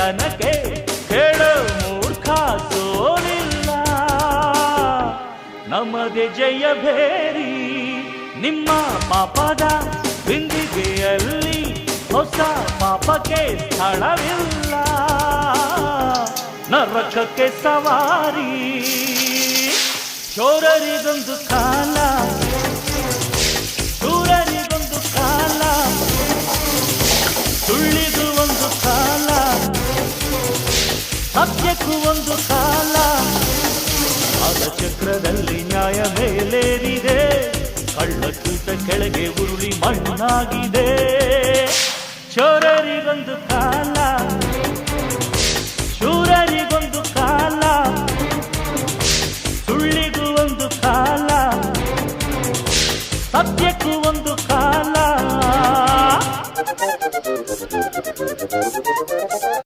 ಗೆಳೆತನಕ್ಕೆ ಕೇಳೋ ಮೂರ್ಖ ಸೋಲಿಲ್ಲ. ನಮ್ಮದೇ ಜಯ ಭೇರಿ ನಿಮ್ಮ ಪಾಪದ ಬಿಂದಿಗೆಯಲ್ಲಿ ಹೊಸ ಪಾಪಕ್ಕೆ ಸ್ಥಳವಿಲ್ಲ. ನರಕಕ್ಕೆ ಸವಾರಿ ಚೋರರಿಗೊಂದು ಕಾಲ, ಶೂರರಿಗೊಂದು ಕಾಲ, ಸುಳ್ಳಿಗೂ ಒಂದು ಕಾಲ, ಸತ್ಯಕ್ಕೂ ಒಂದು ಕಾಲ. ಚಕ್ರದಲ್ಲಿ ನ್ಯಾಯ ಮೇಲೇರಿದೆ, ಕಳ್ಳಕೀಟ ಕೆಳಗೆ ಉರುಳಿ ಮಣ್ಣಾಗಿದೆ. ಚೋರರಿಗೊಂದು ಕಾಲ, ಶೂರರಿಗೊಂದು ಕಾಲ, ಸುಳ್ಳಿಗೂ ಒಂದು ಕಾಲ, ಸತ್ಯಕ್ಕೂ ಒಂದು ಕಾಲ.